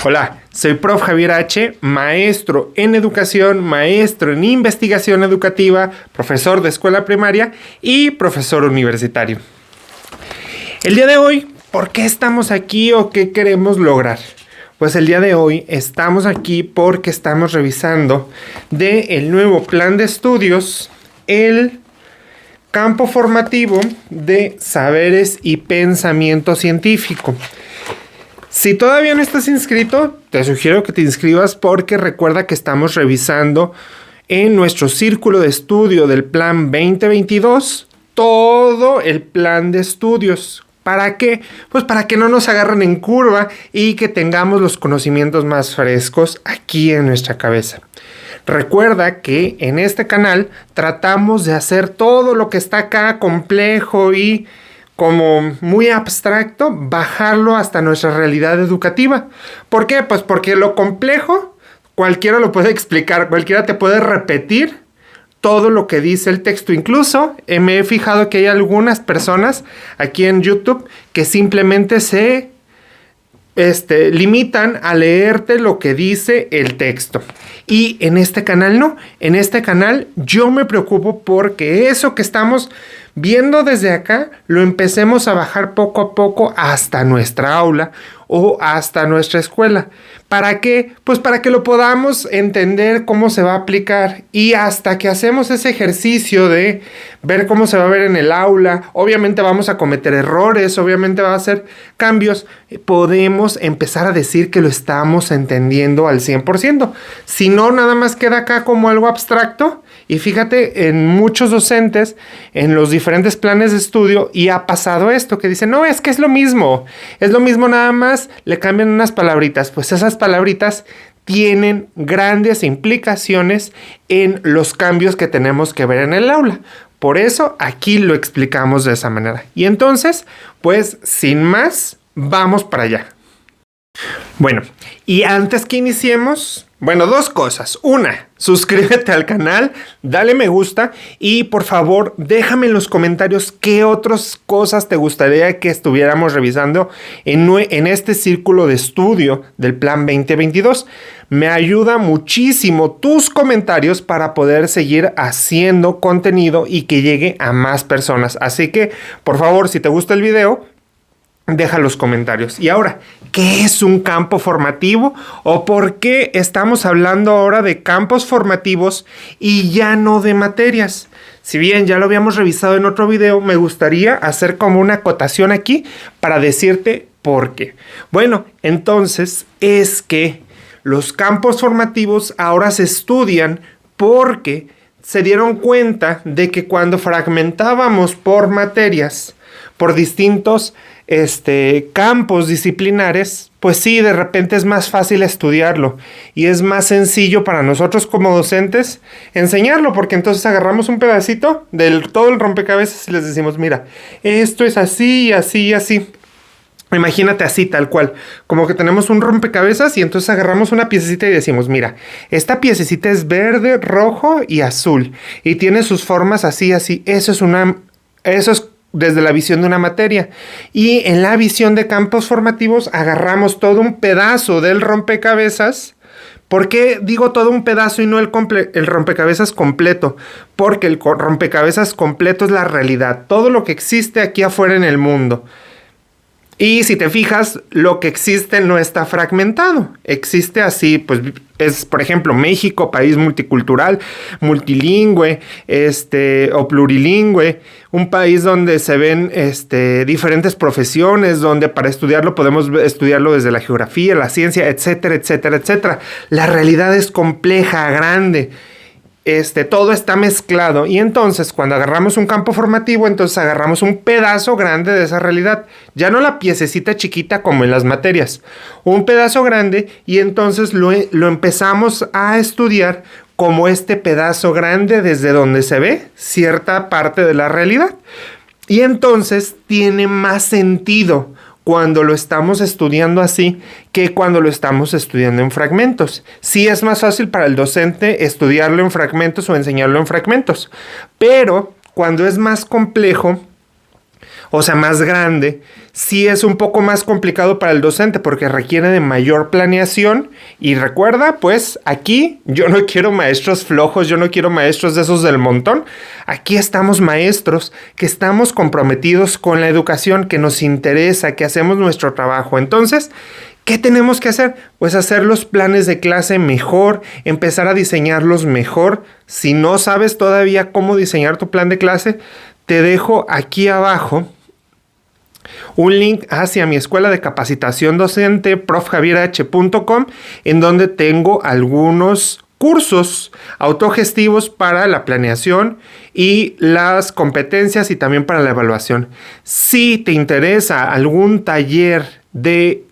Hola, soy Prof. Javier H., maestro en educación, maestro en investigación educativa, profesor de escuela primaria y profesor universitario. El día de hoy, ¿por qué estamos aquí o qué queremos lograr? Pues el día de hoy estamos aquí porque estamos revisando el nuevo plan de estudios, el campo formativo de saberes y pensamiento científico. Si todavía no estás inscrito, te sugiero que te inscribas porque recuerda que estamos revisando en nuestro círculo de estudio del plan 2022 todo el plan de estudios. ¿Para qué? Pues para que no nos agarren en curva y que tengamos los conocimientos más frescos aquí en nuestra cabeza. Recuerda que en este canal tratamos de hacer todo lo que está acá complejo y como muy abstracto, bajarlo hasta nuestra realidad educativa. ¿Por qué? Pues porque lo complejo cualquiera lo puede explicar, cualquiera te puede repetir todo lo que dice el texto. Incluso me he fijado que hay algunas personas aquí en YouTube que simplemente se limitan a leerte lo que dice el texto. Y en este canal no. En este canal yo me preocupo porque eso que estamos viendo desde acá lo empecemos a bajar poco a poco hasta nuestra aula o hasta nuestra escuela. ¿Para qué? Pues para que lo podamos entender cómo se va a aplicar, y hasta que hacemos ese ejercicio de ver cómo se va a ver en el aula, obviamente vamos a cometer errores, obviamente va a hacer cambios, podemos empezar a decir que lo estamos entendiendo al 100%. Si no, nada más queda acá como algo abstracto. Y fíjate, en muchos docentes, en los diferentes planes de estudio, y ha pasado esto, que dicen, no, es que es lo mismo nada más, le cambian unas palabritas. Pues esas palabritas tienen grandes implicaciones en los cambios que tenemos que ver en el aula. Por eso aquí lo explicamos de esa manera. Y entonces, pues sin más, vamos para allá. Bueno, y antes que iniciemos, dos cosas. Una, suscríbete al canal, dale me gusta y por favor déjame en los comentarios qué otras cosas te gustaría que estuviéramos revisando en este círculo de estudio del plan 2022. Me ayuda muchísimo tus comentarios para poder seguir haciendo contenido y que llegue a más personas. Así que, por favor, si te gusta el video, deja los comentarios. Y ahora, ¿qué es un campo formativo? ¿O por qué estamos hablando ahora de campos formativos y ya no de materias? Si bien ya lo habíamos revisado en otro video, me gustaría hacer como una acotación aquí para decirte por qué. Bueno, entonces es que los campos formativos ahora se estudian porque se dieron cuenta de que cuando fragmentábamos por materias, por distintos campos disciplinares, pues sí, de repente es más fácil estudiarlo y es más sencillo para nosotros como docentes enseñarlo, porque entonces agarramos un pedacito del todo el rompecabezas y les decimos, mira, esto es así, así, así. Imagínate así, tal cual, como que tenemos un rompecabezas y entonces agarramos una piececita y decimos, mira, esta piececita es verde, rojo y azul y tiene sus formas así, así. Eso es desde la visión de una materia. Y en la visión de campos formativos agarramos todo un pedazo del rompecabezas. ¿Por qué digo todo un pedazo y no el rompecabezas completo? Porque el rompecabezas completo es la realidad, todo lo que existe aquí afuera en el mundo. Y si te fijas, lo que existe no está fragmentado. Existe así, pues es, por ejemplo, México, país multicultural, multilingüe, o plurilingüe, un país donde se ven diferentes profesiones, donde para estudiarlo podemos estudiarlo desde la geografía, la ciencia, etcétera, etcétera, etcétera. La realidad es compleja, grande. Todo está mezclado, y entonces cuando agarramos un campo formativo, entonces agarramos un pedazo grande de esa realidad, ya no la piececita chiquita como en las materias, un pedazo grande, y entonces lo empezamos a estudiar como este pedazo grande desde donde se ve cierta parte de la realidad, y entonces tiene más sentido cuando lo estamos estudiando así que cuando lo estamos estudiando en fragmentos. Sí es más fácil para el docente estudiarlo en fragmentos o enseñarlo en fragmentos, pero cuando es más complejo, o sea, más grande, sí es un poco más complicado para el docente porque requiere de mayor planeación. Y recuerda, pues aquí yo no quiero maestros flojos, yo no quiero maestros de esos del montón. Aquí estamos maestros que estamos comprometidos con la educación, que nos interesa, que hacemos nuestro trabajo. Entonces, ¿qué tenemos que hacer? Pues hacer los planes de clase mejor, empezar a diseñarlos mejor. Si no sabes todavía cómo diseñar tu plan de clase, te dejo aquí abajo un link hacia mi escuela de capacitación docente, profjavierh.com, en donde tengo algunos cursos autogestivos para la planeación y las competencias y también para la evaluación. Si te interesa algún taller de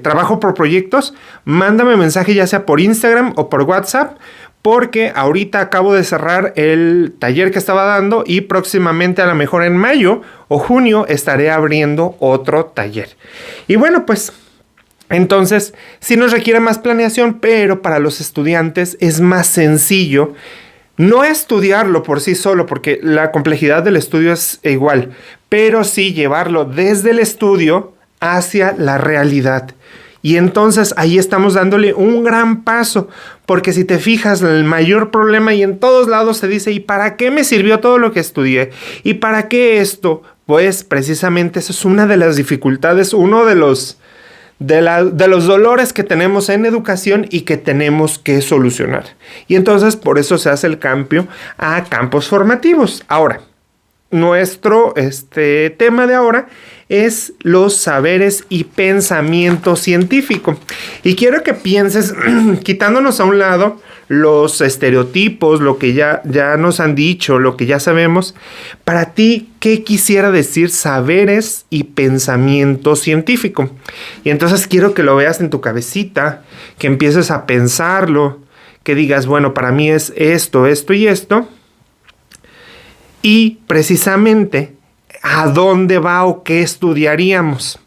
trabajo por proyectos, mándame mensaje ya sea por Instagram o por WhatsApp, porque ahorita acabo de cerrar el taller que estaba dando y próximamente, a lo mejor en mayo o junio, estaré abriendo otro taller. Y bueno, pues entonces sí nos requiere más planeación, pero para los estudiantes es más sencillo no estudiarlo por sí solo, porque la complejidad del estudio es igual, pero sí llevarlo desde el estudio hacia la realidad. Y entonces ahí estamos dándole un gran paso, porque si te fijas, el mayor problema, y en todos lados se dice, ¿y para qué me sirvió todo lo que estudié? ¿Y para qué esto? Pues precisamente eso es una de las dificultades, uno de los dolores que tenemos en educación y que tenemos que solucionar. Y entonces por eso se hace el cambio a campos formativos. Ahora, nuestro tema de ahora es los saberes y pensamiento científico. Y quiero que pienses, quitándonos a un lado los estereotipos, lo que ya nos han dicho, lo que ya sabemos, para ti, ¿qué quisiera decir saberes y pensamiento científico? Y entonces quiero que lo veas en tu cabecita, que empieces a pensarlo, que digas, bueno, para mí es esto, esto y esto. Y precisamente, ¿a dónde va o qué estudiaríamos?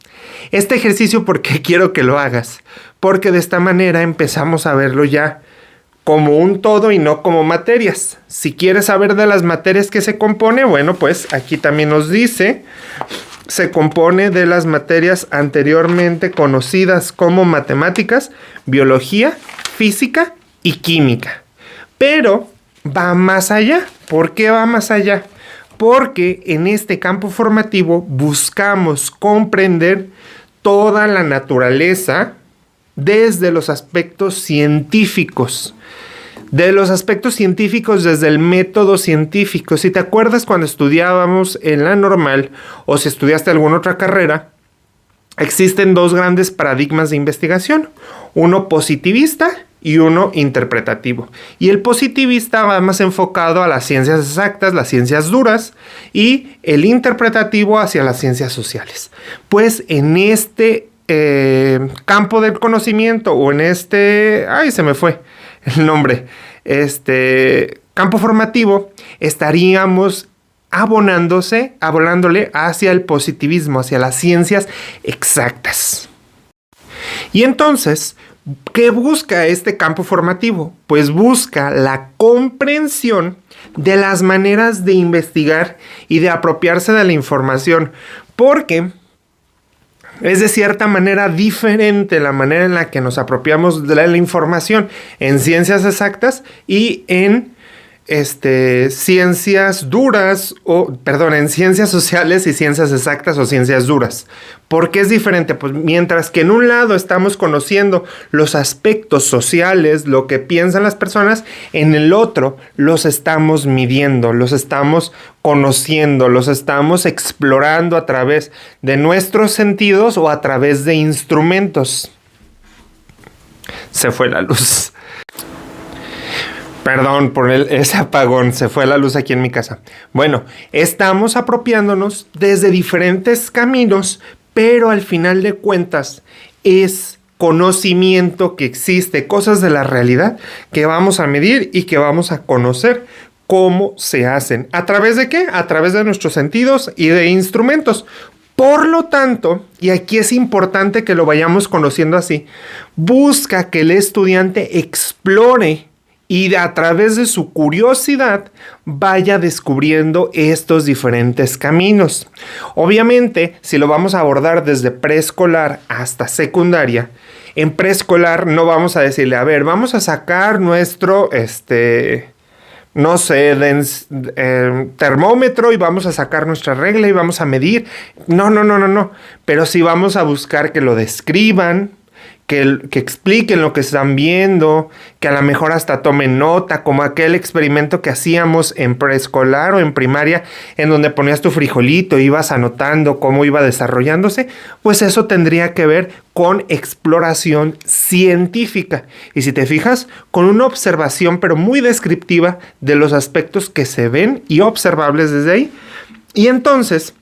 Este ejercicio, ¿por qué quiero que lo hagas? Porque de esta manera empezamos a verlo ya como un todo y no como materias. Si quieres saber de las materias que se compone, bueno, pues aquí también nos dice, se compone de las materias anteriormente conocidas como matemáticas, biología, física y química. Pero va más allá. ¿Por qué va más allá? Porque en este campo formativo buscamos comprender toda la naturaleza desde los aspectos científicos. De los aspectos científicos desde el método científico. Si te acuerdas cuando estudiábamos en la normal o si estudiaste alguna otra carrera, existen dos grandes paradigmas de investigación. Uno positivista y uno interpretativo. Y el positivista va más enfocado a las ciencias exactas, las ciencias duras, y el interpretativo hacia las ciencias sociales. Pues en este campo del conocimiento, o en se me fue el nombre, campo formativo, estaríamos abonándole hacia el positivismo, hacia las ciencias exactas. Y entonces, ¿qué busca este campo formativo? Pues busca la comprensión de las maneras de investigar y de apropiarse de la información, porque es de cierta manera diferente la manera en la que nos apropiamos de la información en ciencias exactas y en ciencias duras, en ciencias sociales y ciencias exactas o ciencias duras. ¿Por qué es diferente? Pues mientras que en un lado estamos conociendo los aspectos sociales, lo que piensan las personas, en el otro los estamos midiendo, los estamos conociendo, los estamos explorando a través de nuestros sentidos o a través de instrumentos. Se fue la luz. Perdón por ese apagón, se fue la luz aquí en mi casa. Bueno, estamos apropiándonos desde diferentes caminos, pero al final de cuentas es conocimiento que existe, cosas de la realidad que vamos a medir y que vamos a conocer cómo se hacen. ¿A través de qué? A través de nuestros sentidos y de instrumentos. Por lo tanto, y aquí es importante que lo vayamos conociendo así, busca que el estudiante explore y a través de su curiosidad vaya descubriendo estos diferentes caminos. Obviamente, si lo vamos a abordar desde preescolar hasta secundaria, en preescolar no vamos a decirle, a ver, vamos a sacar nuestro, no sé, termómetro y vamos a sacar nuestra regla y vamos a medir. No. Pero sí vamos a buscar que lo describan, que expliquen lo que están viendo, que a lo mejor hasta tomen nota, como aquel experimento que hacíamos en preescolar o en primaria, en donde ponías tu frijolito, ibas anotando cómo iba desarrollándose, pues eso tendría que ver con exploración científica. Y si te fijas, con una observación, pero muy descriptiva de los aspectos que se ven y observables desde ahí. Y entonces,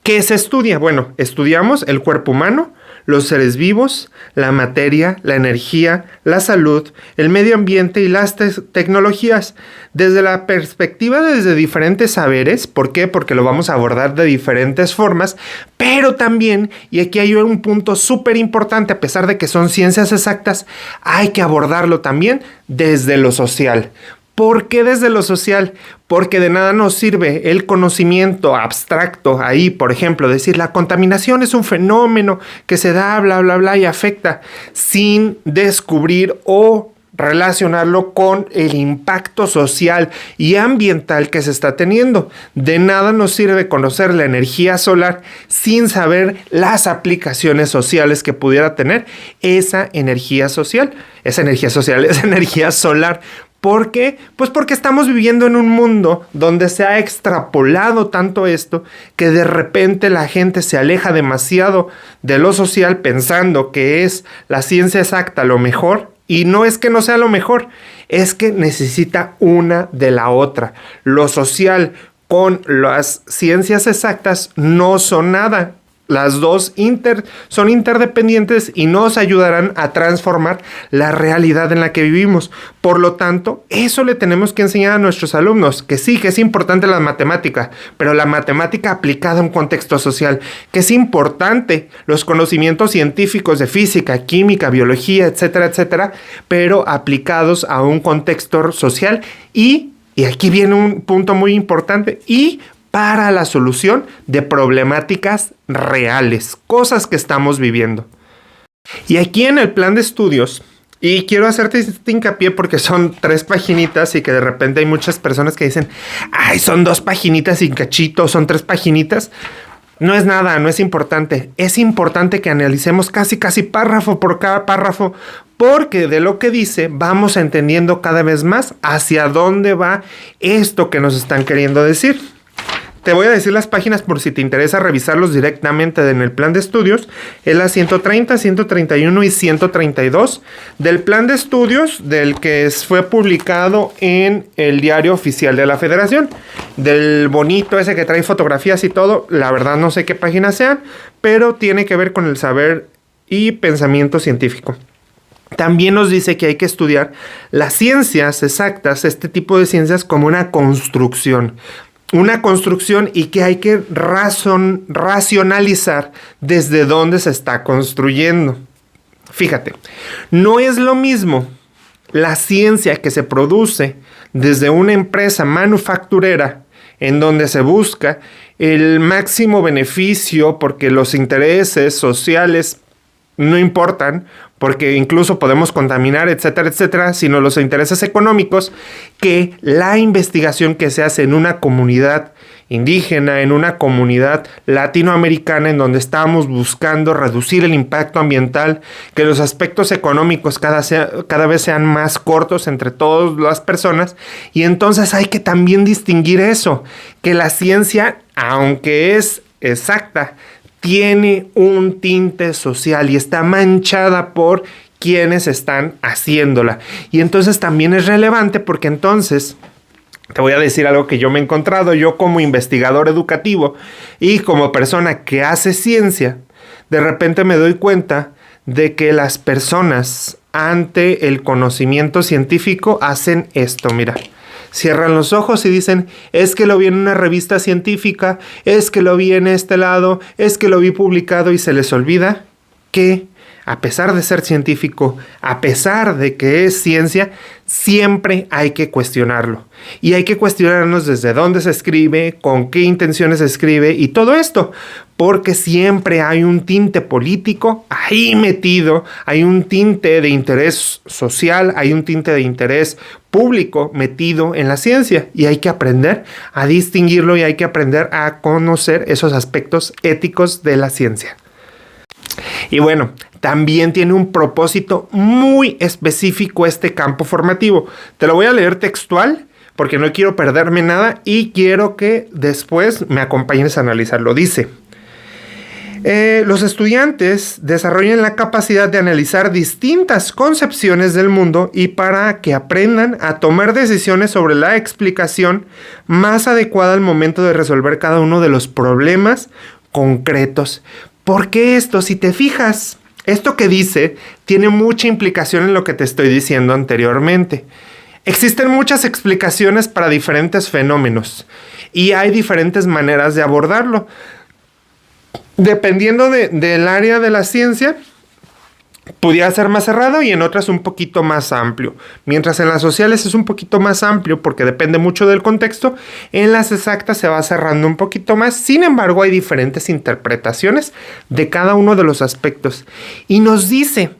¿qué se estudia? Bueno, estudiamos el cuerpo humano, los seres vivos, la materia, la energía, la salud, el medio ambiente y las tecnologías, desde la perspectiva desde diferentes saberes. ¿Por qué? Porque lo vamos a abordar de diferentes formas, pero también, y aquí hay un punto súper importante, a pesar de que son ciencias exactas, hay que abordarlo también desde lo social. ¿Por qué desde lo social? Porque de nada nos sirve el conocimiento abstracto ahí, por ejemplo, decir la contaminación es un fenómeno que se da, bla, bla, bla, y afecta, sin descubrir o relacionarlo con el impacto social y ambiental que se está teniendo. De nada nos sirve conocer la energía solar sin saber las aplicaciones sociales que pudiera tener esa energía social, esa energía solar. ¿Por qué? Pues porque estamos viviendo en un mundo donde se ha extrapolado tanto esto que de repente la gente se aleja demasiado de lo social pensando que es la ciencia exacta lo mejor, y no es que no sea lo mejor, es que necesita una de la otra. Lo social con las ciencias exactas no son nada. Las dos son interdependientes y nos ayudarán a transformar la realidad en la que vivimos. Por lo tanto, eso le tenemos que enseñar a nuestros alumnos, que sí, que es importante la matemática, pero la matemática aplicada a un contexto social, que es importante los conocimientos científicos de física, química, biología, etcétera, etcétera, pero aplicados a un contexto social y aquí viene un punto muy importante, y para la solución de problemáticas reales, cosas que estamos viviendo. Y aquí en el plan de estudios, y quiero hacerte este hincapié porque son 3 paginitas y que de repente hay muchas personas que dicen, ay, son 2 paginitas y cachito, son 3 paginitas. No es nada, no es importante. Es importante que analicemos casi párrafo por cada párrafo, porque de lo que dice vamos entendiendo cada vez más hacia dónde va esto que nos están queriendo decir. Te voy a decir las páginas por si te interesa revisarlos directamente en el plan de estudios. Es la 130, 131 y 132 del plan de estudios del que fue publicado en el Diario Oficial de la Federación. Del bonito ese que trae fotografías y todo. La verdad no sé qué páginas sean, pero tiene que ver con el saber y pensamiento científico. También nos dice que hay que estudiar las ciencias exactas, este tipo de ciencias, como una construcción y que hay que racionalizar desde dónde se está construyendo. Fíjate, no es lo mismo la ciencia que se produce desde una empresa manufacturera en donde se busca el máximo beneficio porque los intereses sociales no importan, porque incluso podemos contaminar, etcétera, etcétera, sino los intereses económicos, que la investigación que se hace en una comunidad indígena, en una comunidad latinoamericana, en donde estamos buscando reducir el impacto ambiental, que los aspectos económicos cada vez sean más cortos entre todas las personas, y entonces hay que también distinguir eso, que la ciencia, aunque es exacta, tiene un tinte social y está manchada por quienes están haciéndola. Y entonces también es relevante porque entonces te voy a decir algo que yo me he encontrado, yo como investigador educativo y como persona que hace ciencia, de repente me doy cuenta de que las personas ante el conocimiento científico hacen esto, mira. Cierran los ojos y dicen, es que lo vi en una revista científica, es que lo vi en este lado, es que lo vi publicado, y se les olvida que a pesar de ser científico, a pesar de que es ciencia, siempre hay que cuestionarlo. Y hay que cuestionarnos desde dónde se escribe, con qué intenciones se escribe y todo esto. Porque siempre hay un tinte político ahí metido, hay un tinte de interés social, hay un tinte de interés público metido en la ciencia. Y hay que aprender a distinguirlo y hay que aprender a conocer esos aspectos éticos de la ciencia. Y bueno, también tiene un propósito muy específico este campo formativo. Te lo voy a leer textual porque no quiero perderme nada y quiero que después me acompañes a analizarlo. Dice: los estudiantes desarrollan la capacidad de analizar distintas concepciones del mundo y para que aprendan a tomar decisiones sobre la explicación más adecuada al momento de resolver cada uno de los problemas concretos. ¿Por qué esto? Si te fijas, esto que dice tiene mucha implicación en lo que te estoy diciendo anteriormente. Existen muchas explicaciones para diferentes fenómenos y hay diferentes maneras de abordarlo. Dependiendo del área de la ciencia, pudiera ser más cerrado y en otras un poquito más amplio. Mientras en las sociales es un poquito más amplio porque depende mucho del contexto, en las exactas se va cerrando un poquito más. Sin embargo, hay diferentes interpretaciones de cada uno de los aspectos. Y nos dice,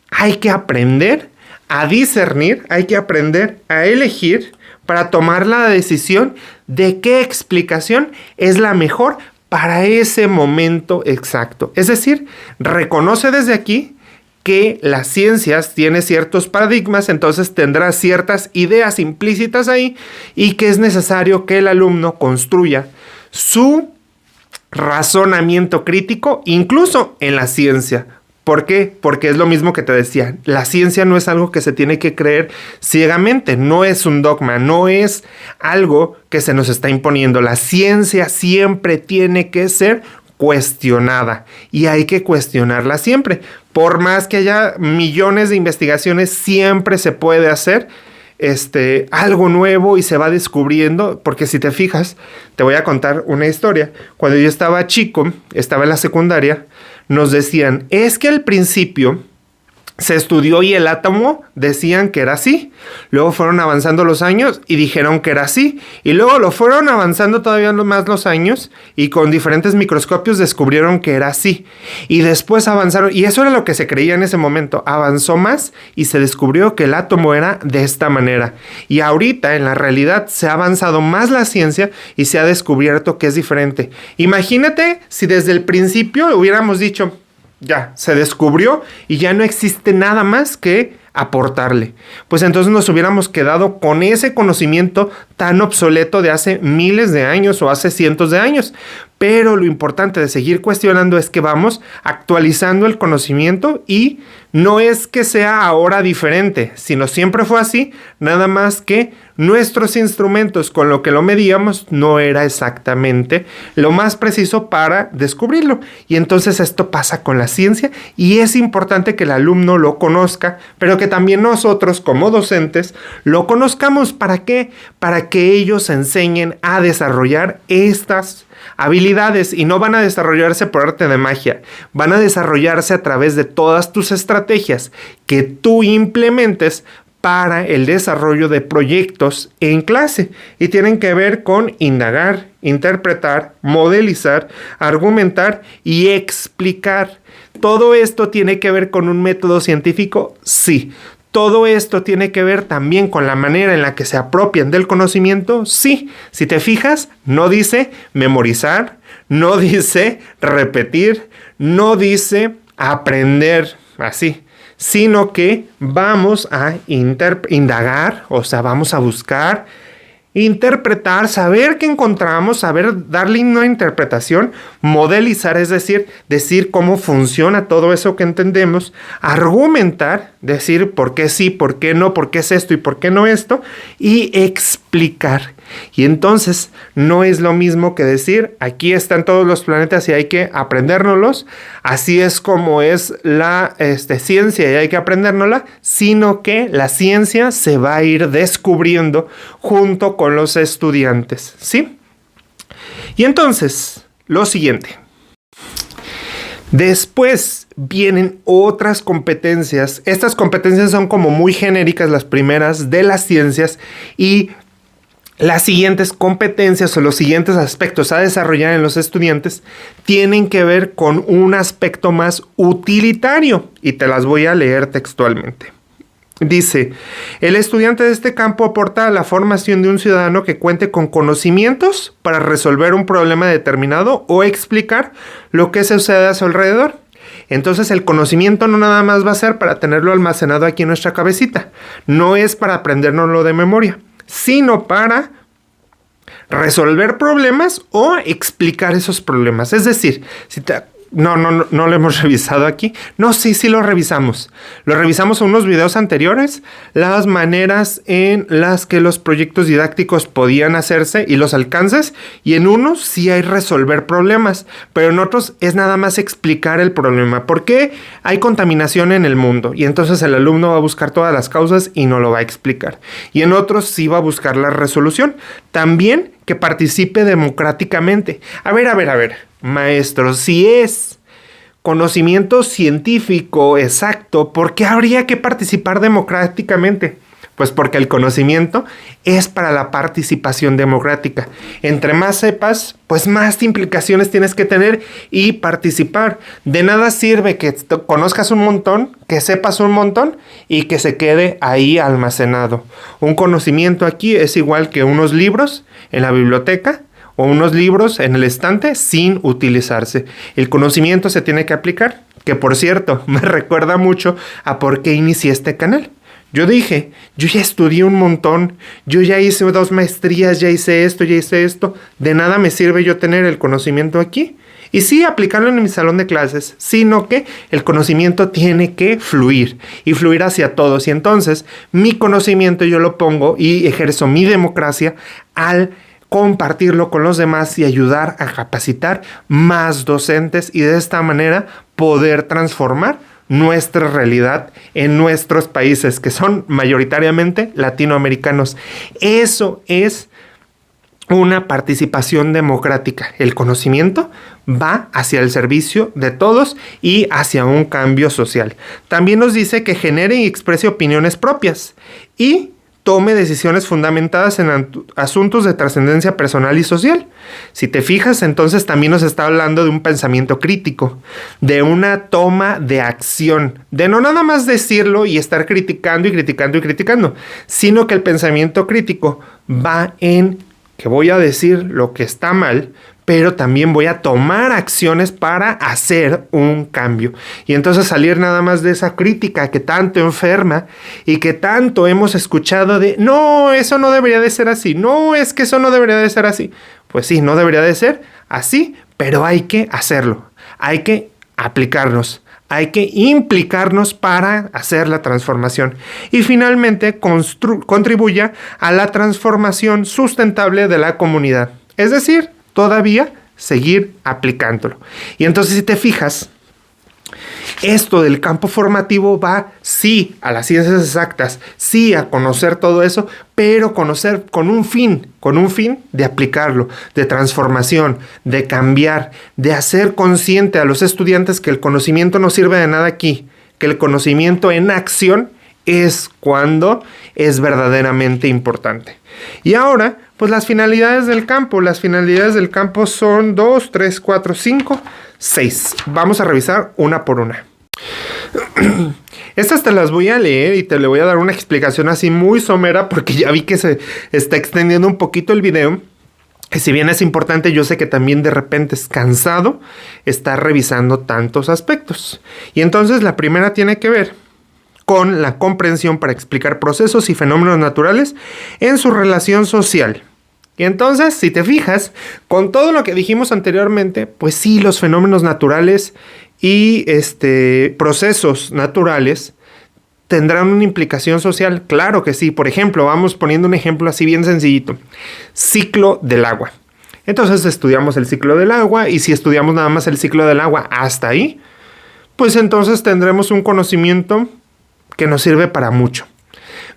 hay que aprender a discernir, hay que aprender a elegir para tomar la decisión de qué explicación es la mejor para ese momento exacto. Es decir, reconoce desde aquí que las ciencias tienen ciertos paradigmas, entonces tendrá ciertas ideas implícitas ahí y que es necesario que el alumno construya su razonamiento crítico incluso en la ciencia. ¿Por qué? Porque es lo mismo que te decía, la ciencia no es algo que se tiene que creer ciegamente, no es un dogma, no es algo que se nos está imponiendo. La ciencia siempre tiene que ser cuestionada y hay que cuestionarla siempre. Por más que haya millones de investigaciones, siempre se puede hacer algo nuevo y se va descubriendo, porque si te fijas, te voy a contar una historia. Cuando yo estaba chico, estaba en la secundaria, nos decían, es que al principio se estudió y el átomo decían que era así. Luego fueron avanzando los años y dijeron que era así. Y luego lo fueron avanzando todavía más los años y con diferentes microscopios descubrieron que era así. Y después avanzaron, y eso era lo que se creía en ese momento. Avanzó más y se descubrió que el átomo era de esta manera. Y ahorita en la realidad se ha avanzado más la ciencia y se ha descubierto que es diferente. Imagínate si desde el principio hubiéramos dicho, ya, se descubrió y ya no existe nada más que aportarle. Pues entonces nos hubiéramos quedado con ese conocimiento tan obsoleto de hace miles de años o hace cientos de años. Pero lo importante de seguir cuestionando es que vamos actualizando el conocimiento y no es que sea ahora diferente, sino siempre fue así, nada más que nuestros instrumentos con lo que lo medíamos no era exactamente lo más preciso para descubrirlo. Y entonces esto pasa con la ciencia y es importante que el alumno lo conozca, pero que también nosotros como docentes lo conozcamos. ¿Para qué? Para que ellos enseñen a desarrollar estas habilidades y no van a desarrollarse por arte de magia, van a desarrollarse a través de todas tus estrategias que tú implementes para el desarrollo de proyectos en clase y tienen que ver con indagar, interpretar, modelizar, argumentar y explicar. ¿Todo esto tiene que ver con un método científico? Sí. ¿Todo esto tiene que ver también con la manera en la que se apropian del conocimiento? Sí. Si te fijas, no dice memorizar, no dice repetir, no dice aprender así, sino que vamos a indagar, o sea, vamos a buscar, interpretar, saber qué encontramos, saber darle una interpretación, modelizar, es decir cómo funciona todo eso que entendemos, argumentar, decir por qué sí, por qué no, por qué es esto y por qué no esto, y explicar. Y entonces no es lo mismo que decir, aquí están todos los planetas y hay que aprendérnoslos, así es como es la ciencia y hay que aprendérnosla, sino que la ciencia se va a ir descubriendo junto con los estudiantes, ¿sí? Y entonces, lo siguiente. Después vienen otras competencias. Estas competencias son como muy genéricas, las primeras de las ciencias, y las siguientes competencias o los siguientes aspectos a desarrollar en los estudiantes tienen que ver con un aspecto más utilitario, y te las voy a leer textualmente. Dice: el estudiante de este campo aporta a la formación de un ciudadano que cuente con conocimientos para resolver un problema determinado o explicar lo que sucede a su alrededor. Entonces el conocimiento no nada más va a ser para tenerlo almacenado aquí en nuestra cabecita, no es para aprendérnoslo de memoria, sino para resolver problemas o explicar esos problemas. Es decir, si no lo hemos revisado aquí. No, sí lo revisamos. Lo revisamos en unos videos anteriores, las maneras en las que los proyectos didácticos podían hacerse y los alcances, y en unos sí hay resolver problemas, pero en otros es nada más explicar el problema. ¿Por qué hay contaminación en el mundo? Y entonces el alumno va a buscar todas las causas y no lo va a explicar. Y en otros sí va a buscar la resolución. También que participe democráticamente. A ver, maestro, si es conocimiento científico exacto, ¿por qué habría que participar democráticamente? Pues porque el conocimiento es para la participación democrática. Entre más sepas, pues más implicaciones tienes que tener y participar. De nada sirve que conozcas un montón, que sepas un montón y que se quede ahí almacenado. Un conocimiento aquí es igual que unos libros en la biblioteca o unos libros en el estante sin utilizarse. El conocimiento se tiene que aplicar, que por cierto me recuerda mucho a por qué inicié este canal. Yo dije, yo ya estudié un montón, yo ya hice 2 maestrías, ya hice esto, de nada me sirve yo tener el conocimiento aquí. Y sí, aplicarlo en mi salón de clases, sino que el conocimiento tiene que fluir y fluir hacia todos. Y entonces mi conocimiento yo lo pongo y ejerzo mi democracia al compartirlo con los demás y ayudar a capacitar más docentes y de esta manera poder transformar nuestra realidad en nuestros países, que son mayoritariamente latinoamericanos. Eso es una participación democrática. El conocimiento va hacia el servicio de todos y hacia un cambio social. También nos dice que genere y exprese opiniones propias y tome decisiones fundamentadas en asuntos de trascendencia personal y social. Si te fijas, entonces también nos está hablando de un pensamiento crítico, de una toma de acción, de no nada más decirlo y estar criticando, sino que el pensamiento crítico va en que voy a decir lo que está mal, pero también voy a tomar acciones para hacer un cambio. Y entonces salir nada más de esa crítica que tanto enferma y que tanto hemos escuchado de, no, eso no debería de ser así, no, es que eso no debería de ser así. Pues sí, no debería de ser así, pero hay que hacerlo, hay que aplicarnos. Hay que implicarnos para hacer la transformación y finalmente contribuya a la transformación sustentable de la comunidad. Es decir, todavía seguir aplicándolo. Y entonces, si te fijas, esto del campo formativo va, sí, a las ciencias exactas, sí, a conocer todo eso, pero conocer con un fin de aplicarlo, de transformación, de cambiar, de hacer consciente a los estudiantes que el conocimiento no sirve de nada aquí, que el conocimiento en acción es cuando es verdaderamente importante. Y ahora, pues las finalidades del campo. Las finalidades del campo son 2, 3, 4, 5, 6. Vamos a revisar una por una. Estas te las voy a leer y te le voy a dar una explicación así muy somera porque ya vi que se está extendiendo un poquito el video. Y si bien es importante, yo sé que también de repente es cansado estar revisando tantos aspectos. Y entonces la primera tiene que ver con la comprensión para explicar procesos y fenómenos naturales en su relación social. Y entonces, si te fijas, con todo lo que dijimos anteriormente, pues sí, los fenómenos naturales y procesos naturales tendrán una implicación social. Claro que sí. Por ejemplo, vamos poniendo un ejemplo así bien sencillito. Ciclo del agua. Entonces estudiamos el ciclo del agua y si estudiamos nada más el ciclo del agua hasta ahí, pues entonces tendremos un conocimiento que nos sirve para mucho.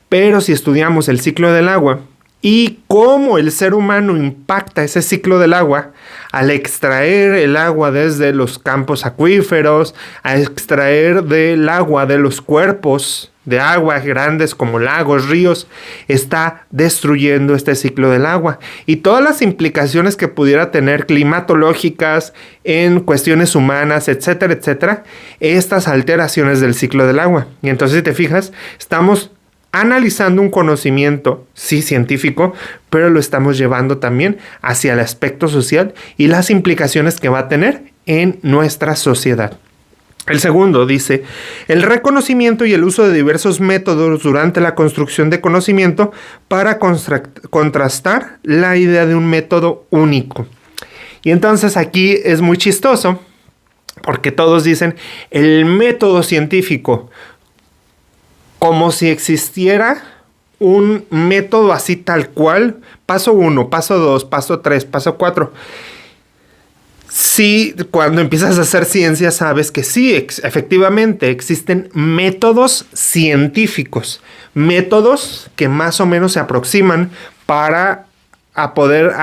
Pero si estudiamos el ciclo del agua y cómo el ser humano impacta ese ciclo del agua al extraer el agua desde los campos acuíferos, a extraer del agua de los cuerpos de agua grandes como lagos, ríos, está destruyendo este ciclo del agua. Y todas las implicaciones que pudiera tener climatológicas en cuestiones humanas, etcétera, etcétera, estas alteraciones del ciclo del agua. Y entonces, si te fijas, estamos analizando un conocimiento, sí, científico, pero lo estamos llevando también hacia el aspecto social y las implicaciones que va a tener en nuestra sociedad. El segundo dice, el reconocimiento y el uso de diversos métodos durante la construcción de conocimiento para contrastar la idea de un método único. Y entonces aquí es muy chistoso porque todos dicen el método científico, como si existiera un método así tal cual, paso 1, paso 2, paso 3, paso 4. Sí, cuando empiezas a hacer ciencia sabes que sí, efectivamente existen métodos científicos, métodos que más o menos se aproximan para poder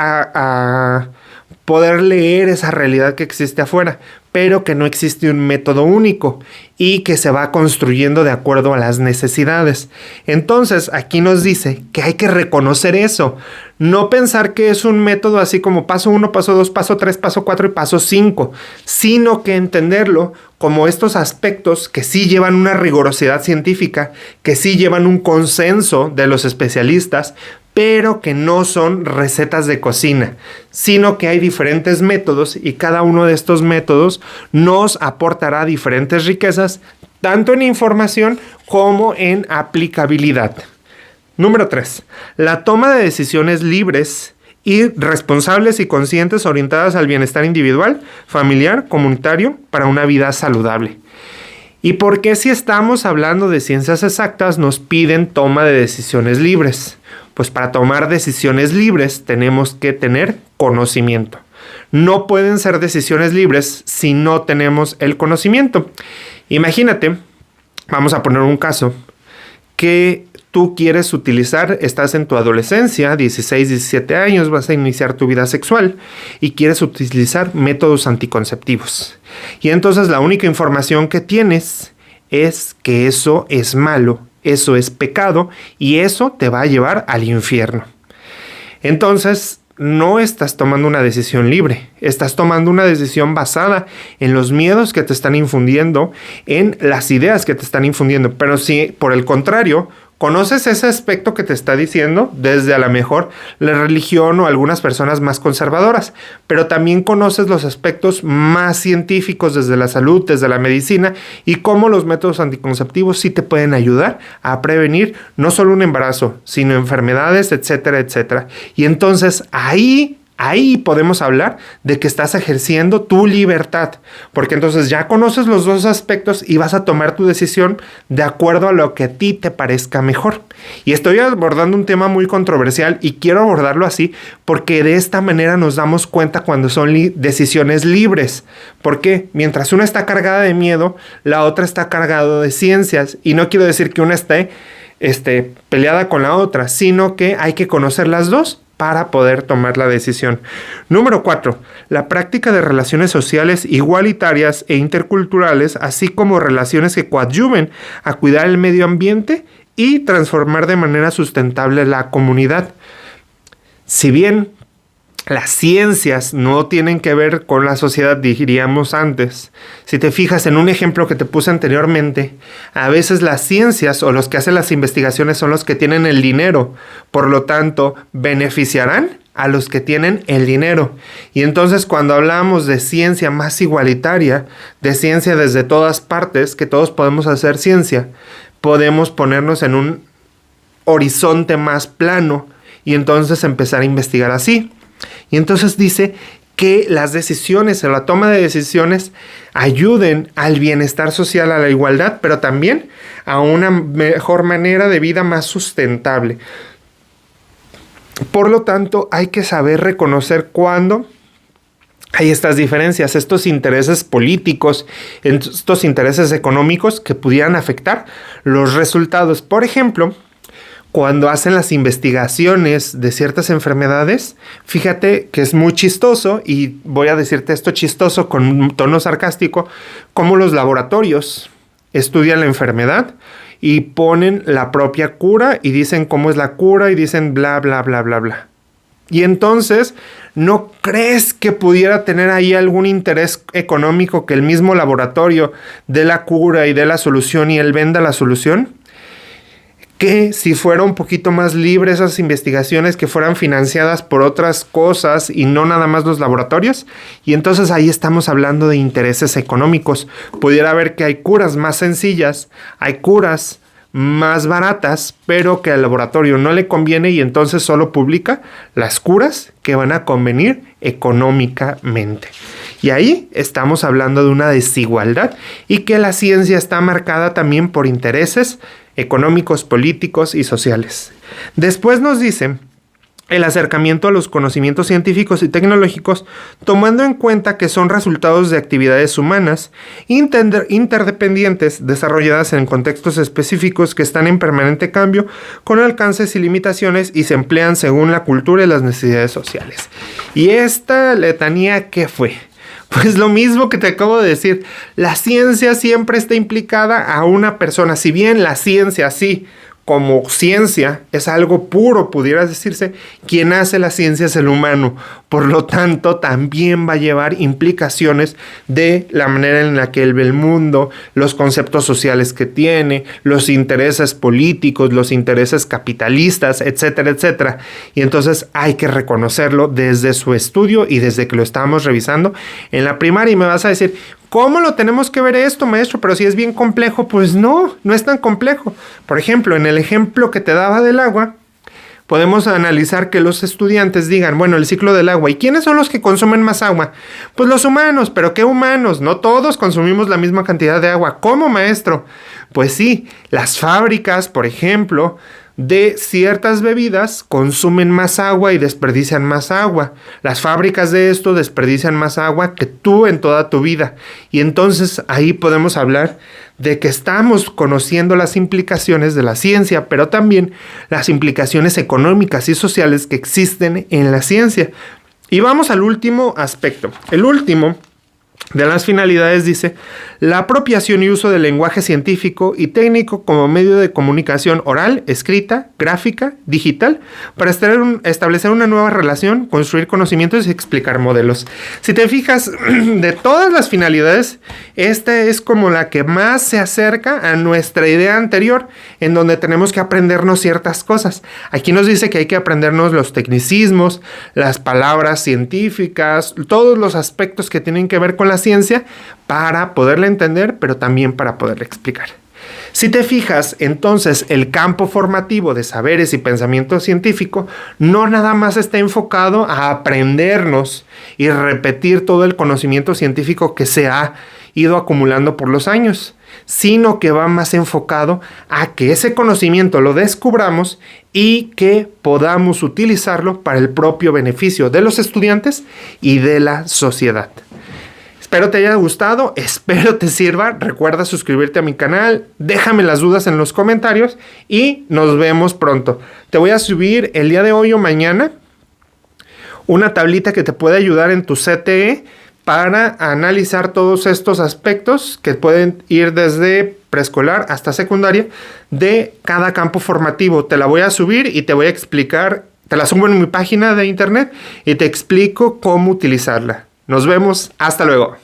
leer esa realidad que existe afuera, pero que no existe un método único y que se va construyendo de acuerdo a las necesidades. Entonces, aquí nos dice que hay que reconocer eso, no pensar que es un método así como paso 1, paso 2, paso 3, paso 4 y paso 5, sino que entenderlo como estos aspectos que sí llevan una rigurosidad científica, que sí llevan un consenso de los especialistas, pero que no son recetas de cocina, sino que hay diferentes métodos y cada uno de estos métodos nos aportará diferentes riquezas, tanto en información como en aplicabilidad. Número 3. La toma de decisiones libres y responsables y conscientes orientadas al bienestar individual, familiar, comunitario, para una vida saludable. ¿Y por qué si estamos hablando de ciencias exactas nos piden toma de decisiones libres? Pues para tomar decisiones libres tenemos que tener conocimiento. No pueden ser decisiones libres si no tenemos el conocimiento. Imagínate, vamos a poner un caso, que tú quieres utilizar, estás en tu adolescencia, 16, 17 años, vas a iniciar tu vida sexual y quieres utilizar métodos anticonceptivos. Y entonces la única información que tienes es que eso es malo, eso es pecado y eso te va a llevar al infierno. Entonces, no estás tomando una decisión libre, estás tomando una decisión basada en los miedos que te están infundiendo, en las ideas que te están infundiendo. Pero si, por el contrario, conoces ese aspecto que te está diciendo desde a lo mejor la religión o algunas personas más conservadoras, pero también conoces los aspectos más científicos desde la salud, desde la medicina y cómo los métodos anticonceptivos sí te pueden ayudar a prevenir no solo un embarazo, sino enfermedades, etcétera, etcétera. Y entonces ahí podemos hablar de que estás ejerciendo tu libertad, porque entonces ya conoces los dos aspectos y vas a tomar tu decisión de acuerdo a lo que a ti te parezca mejor. Y estoy abordando un tema muy controversial y quiero abordarlo así porque de esta manera nos damos cuenta cuando son decisiones libres. Porque mientras una está cargada de miedo, la otra está cargada de ciencias. Y no quiero decir que una esté peleada con la otra, sino que hay que conocer las dos para poder tomar la decisión. Número 4. La práctica de relaciones sociales igualitarias e interculturales, así como relaciones que coadyuven a cuidar el medio ambiente y transformar de manera sustentable la comunidad. Si bien las ciencias no tienen que ver con la sociedad, diríamos antes. Si te fijas en un ejemplo que te puse anteriormente, a veces las ciencias o los que hacen las investigaciones son los que tienen el dinero. Por lo tanto, beneficiarán a los que tienen el dinero. Y entonces cuando hablamos de ciencia más igualitaria, de ciencia desde todas partes, que todos podemos hacer ciencia, podemos ponernos en un horizonte más plano y entonces empezar a investigar así. Y entonces dice que las decisiones o la toma de decisiones ayuden al bienestar social, a la igualdad, pero también a una mejor manera de vida más sustentable. Por lo tanto, hay que saber reconocer cuándo hay estas diferencias, estos intereses políticos, estos intereses económicos que pudieran afectar los resultados. Por ejemplo, cuando hacen las investigaciones de ciertas enfermedades, fíjate que es muy chistoso, y voy a decirte esto chistoso con un tono sarcástico, como los laboratorios estudian la enfermedad y ponen la propia cura y dicen cómo es la cura y dicen bla, bla, bla, bla, bla. Y entonces, ¿no crees que pudiera tener ahí algún interés económico que el mismo laboratorio dé la cura y dé la solución y él venda la solución? Que si fuera un poquito más libre esas investigaciones, que fueran financiadas por otras cosas y no nada más los laboratorios. Y entonces ahí estamos hablando de intereses económicos. Pudiera haber que hay curas más sencillas, hay curas más baratas, pero que al laboratorio no le conviene y entonces solo publica las curas que van a convenir económicamente. Y ahí estamos hablando de una desigualdad y que la ciencia está marcada también por intereses económicos, políticos y sociales. Después nos dicen el acercamiento a los conocimientos científicos y tecnológicos, tomando en cuenta que son resultados de actividades humanas interdependientes desarrolladas en contextos específicos que están en permanente cambio, con alcances y limitaciones, y se emplean según la cultura y las necesidades sociales. Y esta letanía, ¿qué fue? Pues lo mismo que te acabo de decir, la ciencia siempre está implicada a una persona. Si bien la ciencia sí, como ciencia, es algo puro, pudiera decirse, quien hace la ciencia es el humano. Por lo tanto, también va a llevar implicaciones de la manera en la que él ve el mundo, los conceptos sociales que tiene, los intereses políticos, los intereses capitalistas, etcétera, etcétera. Y entonces hay que reconocerlo desde su estudio y desde que lo estamos revisando en la primaria. Y me vas a decir, ¿cómo lo tenemos que ver esto, maestro? Pero si es bien complejo, pues no es tan complejo. Por ejemplo, en el ejemplo que te daba del agua, podemos analizar que los estudiantes digan, bueno, el ciclo del agua. ¿Y quiénes son los que consumen más agua? Pues los humanos. ¿Pero qué humanos? No todos consumimos la misma cantidad de agua. ¿Cómo, maestro? Pues sí, las fábricas, por ejemplo, de ciertas bebidas consumen más agua y desperdician más agua. Las fábricas de esto desperdician más agua que tú en toda tu vida. Y entonces ahí podemos hablar de que estamos conociendo las implicaciones de la ciencia, pero también las implicaciones económicas y sociales que existen en la ciencia. Y vamos al último aspecto. El último de las finalidades dice: la apropiación y uso del lenguaje científico y técnico como medio de comunicación oral, escrita, gráfica, digital, para establecer una nueva relación, construir conocimientos y explicar modelos. Si te fijas, de todas las finalidades, esta es como la que más se acerca a nuestra idea anterior, en donde tenemos que aprendernos ciertas cosas. Aquí nos dice que hay que aprendernos los tecnicismos, las palabras científicas, todos los aspectos que tienen que ver con la ciencia para poderla entender, pero también para poderla explicar. Si te fijas, entonces el campo formativo de saberes y pensamiento científico no nada más está enfocado a aprendernos y repetir todo el conocimiento científico que se ha ido acumulando por los años, sino que va más enfocado a que ese conocimiento lo descubramos y que podamos utilizarlo para el propio beneficio de los estudiantes y de la sociedad. Espero te haya gustado, espero te sirva. Recuerda suscribirte a mi canal, déjame las dudas en los comentarios y nos vemos pronto. Te voy a subir el día de hoy o mañana una tablita que te puede ayudar en tu CTE para analizar todos estos aspectos que pueden ir desde preescolar hasta secundaria de cada campo formativo. Te la voy a subir y te voy a explicar, te la subo en mi página de internet y te explico cómo utilizarla. Nos vemos, hasta luego.